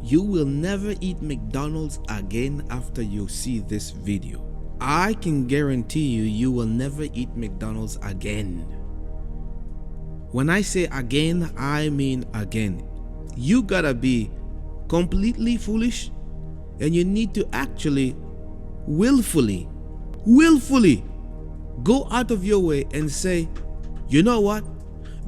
You will never eat McDonald's again after you see this video. I can guarantee you, you will never eat McDonald's again. When I say again, I mean again. You gotta be completely foolish, and you need to actually willfully go out of your way and say, you know what?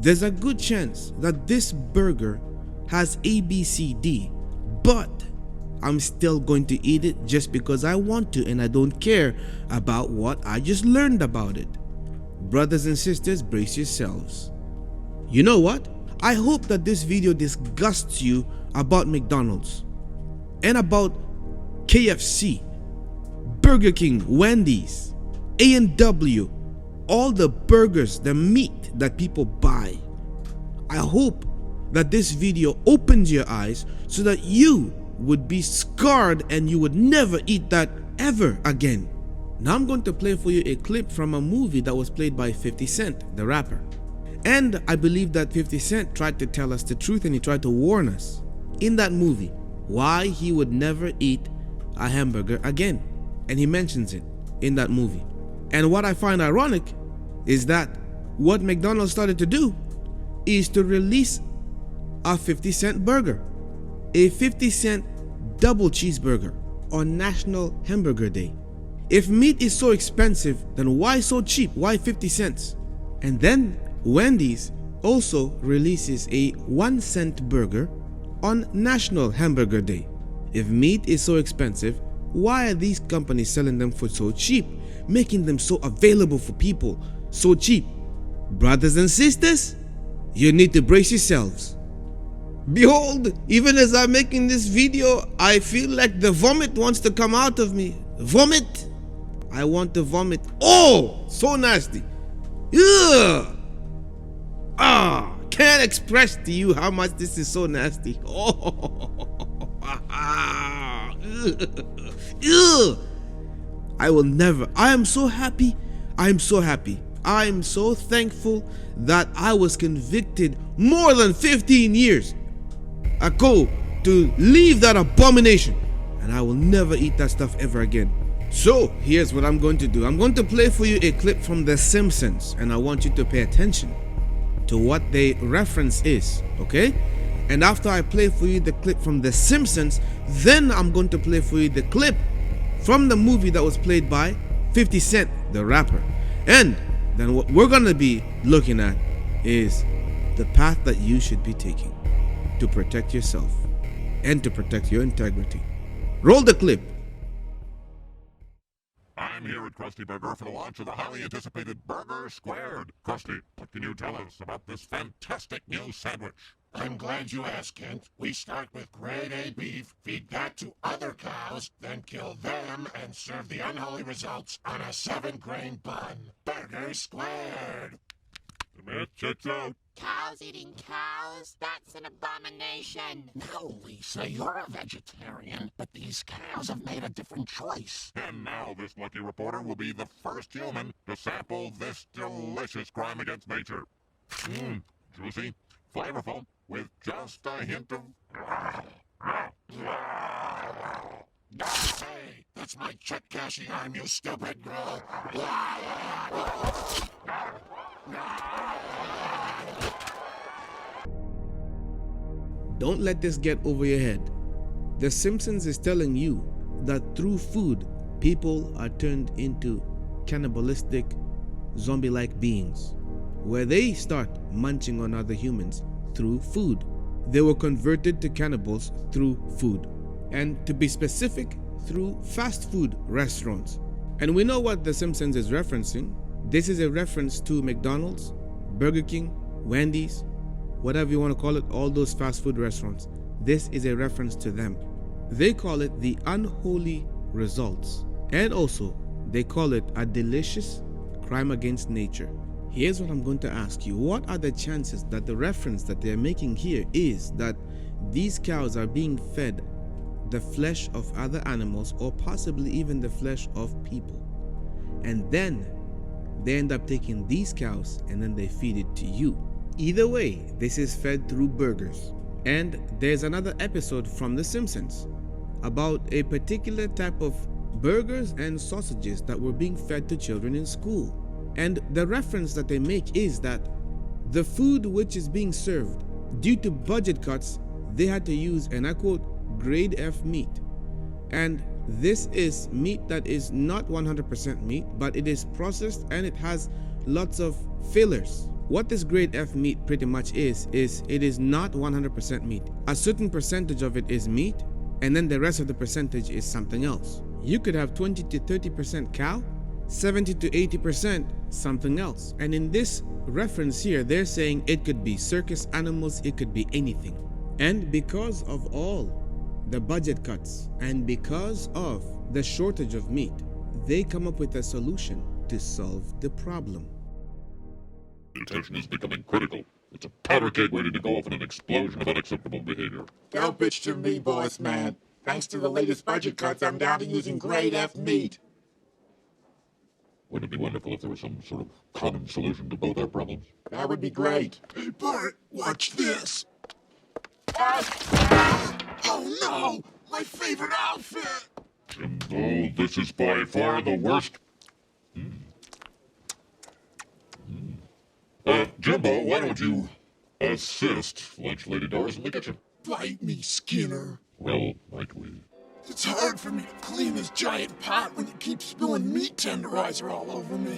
There's a good chance that this burger has ABCD, but I'm still going to eat it just because I want to, and I don't care about what I just learned about it. Brothers and sisters, brace yourselves. You know what? I hope that this video disgusts you about McDonald's and about KFC, Burger King, Wendy's, A&W, all the burgers, the meat that people buy. I hope that this video opens your eyes so that you would be scarred and you would never eat that ever again. Now I'm going to play for you a clip from a movie that was played by 50 Cent, the rapper. And I believe that 50 Cent tried to tell us the truth, and he tried to warn us in that movie why he would never eat a hamburger again. And he mentions it in that movie. And what I find ironic is that what McDonald's started to do is to release a 50 Cent burger, a 50 Cent double cheeseburger on National Hamburger Day. If meat is so expensive, then why so cheap? Why 50 cents? And then Wendy's also releases a 1 cent burger on National Hamburger Day. If meat is so expensive, why are these companies selling them for so cheap, making them so available for people so cheap? Brothers and sisters, you need to brace yourselves. Behold, even as I'm making this video, I feel like the vomit wants to come out of me. Vomit! I want to vomit. Oh, so nasty. Ugh! Can't express to you how much this is so nasty. I will never. I am so happy. I'm so happy. I'm so thankful that I was convicted more than 15 years ago to leave that abomination, and I will never eat that stuff ever again. So here's what I'm going to do. I'm going to play for you a clip from The Simpsons, and I want you to pay attention to what the reference is, okay? And after I play for you the clip from The Simpsons, then I'm going to play for you the clip from the movie that was played by 50 Cent, the rapper. And then what we're going to be looking at is the path that you should be taking to protect yourself and to protect your integrity. Roll the clip. I'm here at Krusty Burger for the launch of the highly anticipated Burger Squared. Krusty, what can you tell us about this fantastic new sandwich? I'm glad you asked, Kent. We start with grade A beef, feed that to other cows, then kill them and serve the unholy results on a 7-grain bun. Burger Squared. The math checks out. Cows eating cows? That's an abomination. No, Lisa, you're a vegetarian, but these cows have made a different choice. And now this lucky reporter will be the first human to sample this delicious crime against nature. Juicy, flavorful, with just a hint of... Hey, that's my check cashing arm, you stupid girl. Don't let this get over your head. The Simpsons is telling you that through food, people are turned into cannibalistic, zombie-like beings, where they start munching on other humans through food. They were converted to cannibals through food. And to be specific, through fast food restaurants. And we know what The Simpsons is referencing. This is a reference to McDonald's, Burger King, Wendy's, whatever you want to call it, all those fast food restaurants. This is a reference to them. They call it the unholy results. And also, they call it a delicious crime against nature. Here's what I'm going to ask you. What are the chances that the reference that they're making here is that these cows are being fed the flesh of other animals, or possibly even the flesh of people? And then they end up taking these cows and then they feed it to you. Either way, this is fed through burgers. And there's another episode from The Simpsons about a particular type of burgers and sausages that were being fed to children in school. And the reference that they make is that the food which is being served, due to budget cuts, they had to use, and I quote, grade F meat. And this is meat that is not 100% meat, but it is processed and it has lots of fillers. What this grade F meat pretty much is it is not 100% meat. A certain percentage of it is meat, and then the rest of the percentage is something else. You could have 20 to 30% cow, 70 to 80% something else. And in this reference here, they're saying it could be circus animals, it could be anything. And because of all the budget cuts and because of the shortage of meat, they come up with a solution to solve the problem. Attention is becoming critical. It's a powder keg waiting to go off in an explosion of unacceptable behavior. Don't bitch to me, boss man. Thanks to the latest budget cuts, I'm down to using grade F meat. Wouldn't it be wonderful if there was some sort of common solution to both our problems? That would be great. Hey, Bart, watch this. Oh no! My favorite outfit! Jimbo, this is by far the worst. Jimbo, why don't you assist Lunch Lady Doris in the kitchen? Bite me, Skinner. Well, might we? It's hard for me to clean this giant pot when you keep spilling meat tenderizer all over me.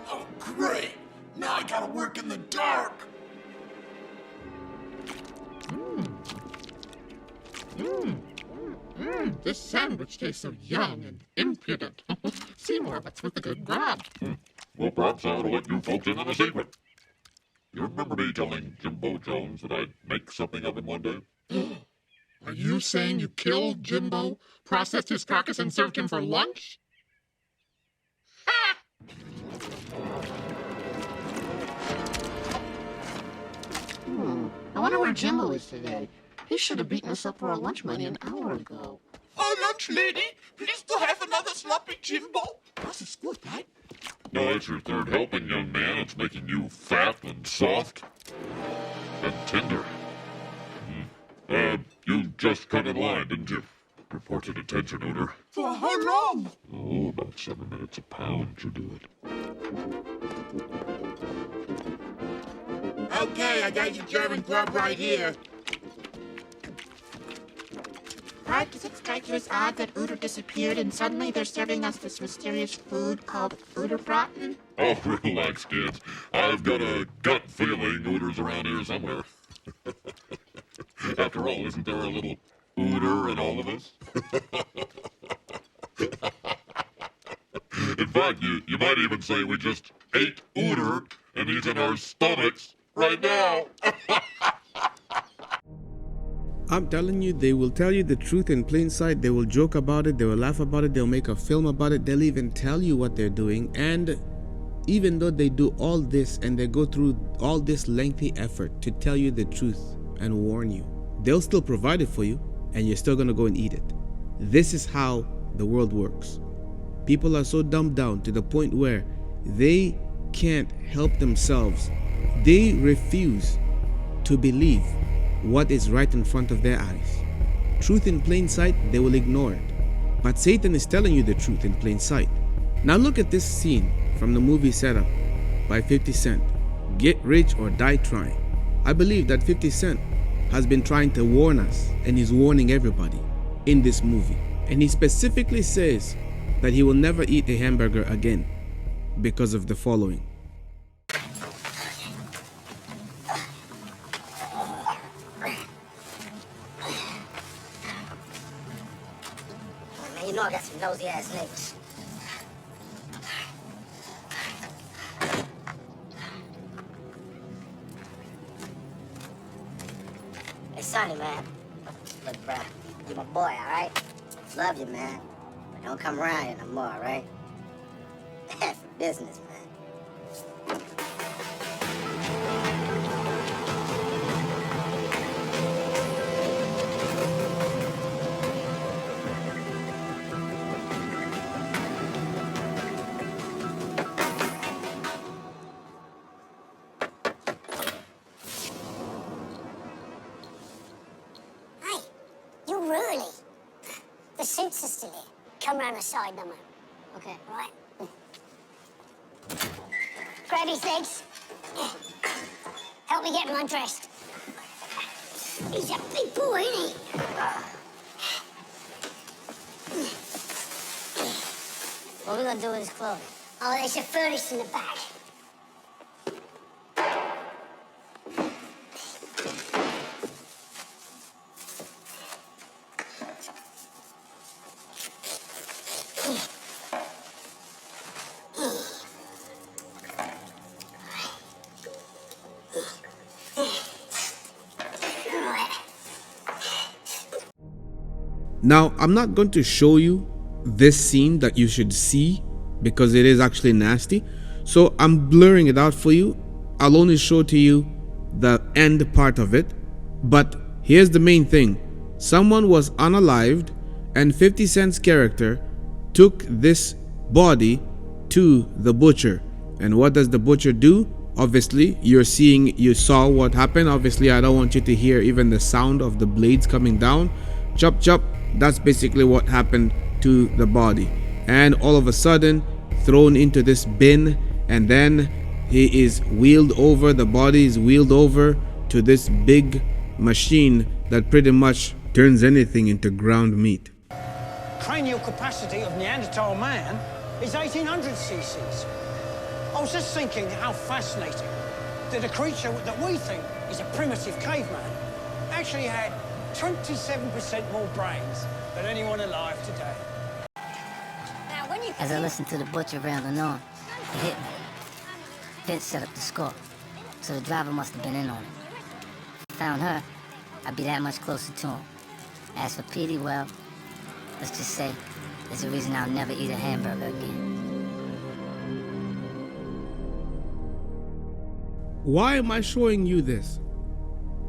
Oh, great. Now I gotta work in the dark. This sandwich tastes so young and impudent. Seymour, what's with the good grab? Well, perhaps I ought to let you folks in on a secret. You remember me telling Jimbo Jones that I'd make something of him one day? Are you saying you killed Jimbo, processed his carcass, and served him for lunch? Ha! I wonder where Jimbo is today. He should have beaten us up for our lunch money an hour ago. Oh, lunch lady, please do have another sloppy Jimbo. That's a squirt, right? No, that's your third helping, young man. It's making you fat and soft and tender. You just cut in line, didn't you? Report to detention, owner. For how long? Oh, about 7 minutes a pound should do it. Okay, I got your German grub right here. Right, does it strike you as odd that Uter disappeared and suddenly they're serving us this mysterious food called Uterbraten? Oh, relax, kids. I've got a gut feeling Ooter's around here somewhere. After all, isn't there a little Ooter in all of us? In fact, you might even say we just ate Ooter and he's in our stomachs right now. I'm telling you, they will tell you the truth in plain sight. They will joke about it, they will laugh about it, they'll make a film about it, they'll even tell you what they're doing. And even though they do all this and they go through all this lengthy effort to tell you the truth and warn you, they'll still provide it for you and you're still gonna go and eat it. This is how the world works. People are so dumbed down to the point where they can't help themselves. They refuse to believe what is right in front of their eyes. Truth in plain sight, they will ignore it. But Satan is telling you the truth in plain sight. Now look at this scene from the movie Setup by 50 Cent. Get rich or die trying. I believe that 50 Cent has been trying to warn us, and he's warning everybody in this movie. And he specifically says that he will never eat a hamburger again because of the following. Man, you know I got some nosy ass neighbors. Hey, Sonny, man. Look, bruh, you my boy, alright? Love you, man. But don't come around here no more, alright? For business, man. the Simpsons today. Come round the side number. Okay. Right. Grab his legs. Help me get him undressed. He's a big boy, isn't he? What are we gonna do with his clothes? Oh, there's a furnace in the back. Now, I'm not going to show you this scene that you should see because it is actually nasty. So I'm blurring it out for you. I'll only show to you the end part of it. But here's the main thing. Someone was unalived and 50 Cent's character took this body to the butcher. And what does the butcher do? Obviously, you saw what happened. Obviously, I don't want you to hear even the sound of the blades coming down. Chop, chop. That's basically what happened to the body. And all of a sudden, thrown into this bin, and then he is wheeled over, the body is wheeled over to this big machine that pretty much turns anything into ground meat. Cranial capacity of Neanderthal man is 1800 cc's. I was just thinking how fascinating that a creature that we think is a primitive caveman actually had 27% more brains than anyone alive today. Now, when you As I listened to the butcher rambling on, it hit me. Vince set up the score, so the driver must have been in on it. If I found her, I'd be that much closer to him. As for Petey, well, let's just say there's a reason I'll never eat a hamburger again. Why am I showing you this?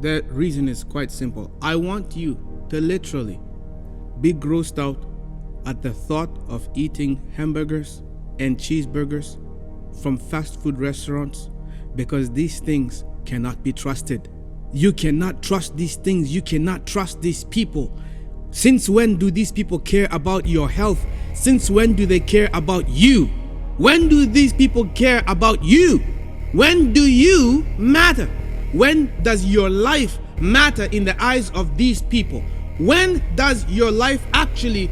The reason is quite simple. I want you to literally be grossed out at the thought of eating hamburgers and cheeseburgers from fast food restaurants, because these things cannot be trusted. You cannot trust these things. You cannot trust these people. Since when do these people care about your health? Since when do they care about you? When do these people care about you? When do you matter? When does your life matter in the eyes of these people? When does your life actually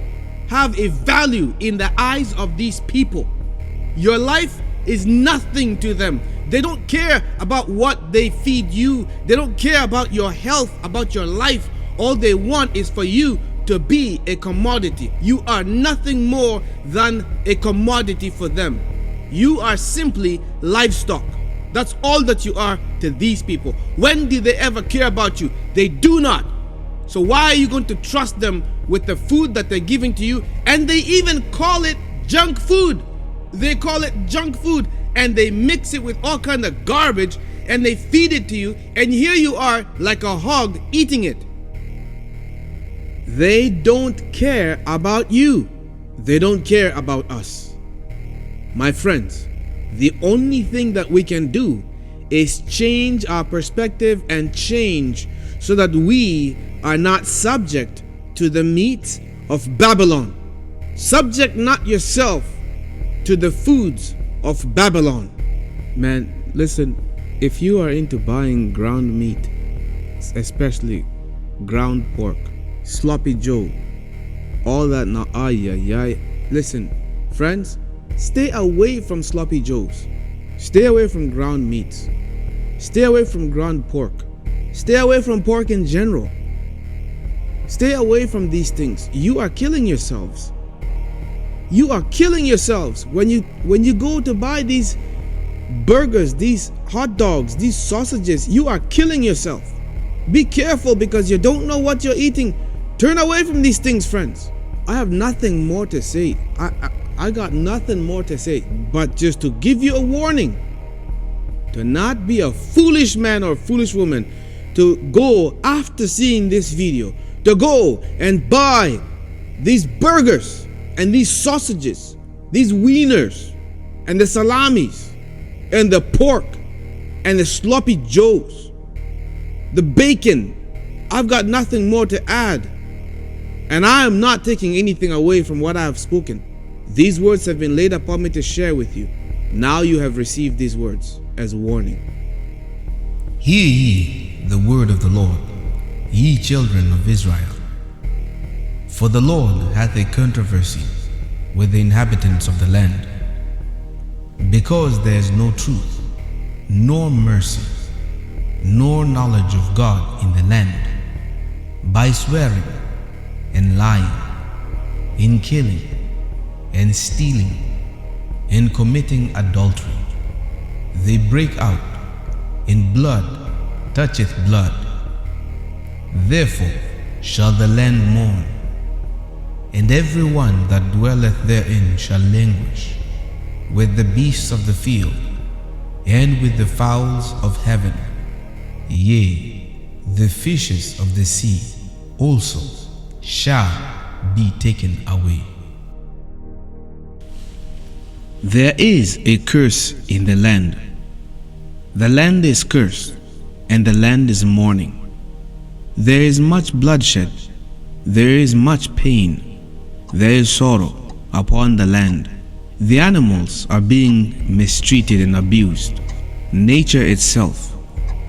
have a value in the eyes of these people? Your life is nothing to them. They don't care about what they feed you. They don't care about your health, about your life. All they want is for you to be a commodity. You are nothing more than a commodity for them. You are simply livestock. That's all that you are to these people. When did they ever care about you? They do not. So why are you going to trust them with the food that they're giving to you? And they even call it junk food. They call it junk food, and they mix it with all kind of garbage, and they feed it to you, and here you are like a hog eating it. They don't care about you. They don't care about us. My friends, the only thing that we can do is change our perspective and change so that we are not subject to the meat of Babylon. Subject not yourself to the foods of Babylon. Man, listen, if you are into buying ground meat, especially ground pork, sloppy joe, all that now, listen, friends, stay away from sloppy joes. Stay away from ground meats. Stay away from ground pork. Stay away from pork in general. Stay away from these things. You are killing yourselves. You are killing yourselves when you go to buy these burgers, these hot dogs, these sausages. You are killing yourself. Be careful because you don't know what you're eating. Turn away from these things, friends. I have nothing more to say. I got nothing more to say but just to give you a warning to not be a foolish man or foolish woman, to go after seeing this video, to go and buy these burgers and these sausages, these wieners and the salamis and the pork and the sloppy joes, the bacon. I've got nothing more to add And I am not taking anything away from what I have spoken. These words have been laid upon me to share with you. Now you have received these words as warning. Hear ye the word of the Lord, ye children of Israel. For the Lord hath a controversy with the inhabitants of the land, because there is no truth, nor mercy, nor knowledge of God in the land. By swearing and lying, in killing and stealing, and committing adultery, they break out, and blood toucheth blood. Therefore shall the land mourn, and every one that dwelleth therein shall languish, with the beasts of the field, and with the fowls of heaven, yea, the fishes of the sea also shall be taken away. There is a curse in the land. The land is cursed, and the land is mourning. There is much bloodshed, there is much pain, there is sorrow upon the land. The animals are being mistreated and abused. Nature itself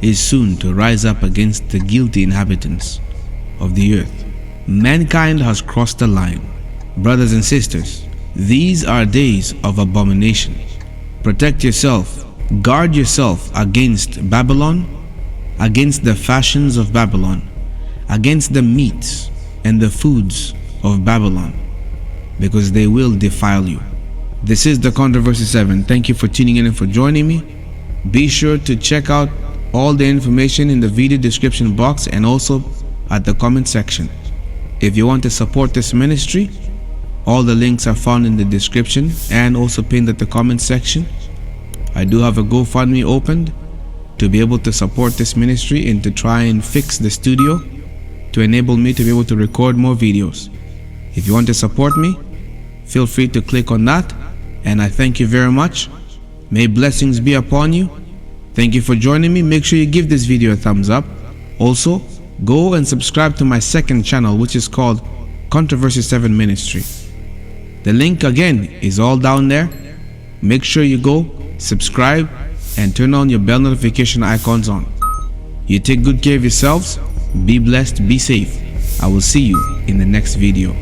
is soon to rise up against the guilty inhabitants of the earth. Mankind has crossed the line. Brothers and sisters, these are days of abomination. Protect yourself, guard yourself against Babylon, against the fashions of Babylon, against the meats and the foods of Babylon, because they will defile you. This is the Controversy 7. Thank you for tuning in and for joining me. Be sure to check out all the information in the video description box and also at the comment section. If you want to support this ministry, all the links are found in the description and also pinned at the comment section. I do have a GoFundMe opened to be able to support this ministry and to try and fix the studio to enable me to be able to record more videos. If you want to support me, feel free to click on that, and I thank you very much. May blessings be upon you. Thank you for joining me. Make sure you give this video a thumbs up. Also, go and subscribe to my second channel, which is called Controversy 7 Ministry. The link again is all down there. Make sure you go, subscribe, and turn on your bell notification icons on. You take good care of yourselves. Be blessed, be safe. I will see you in the next video.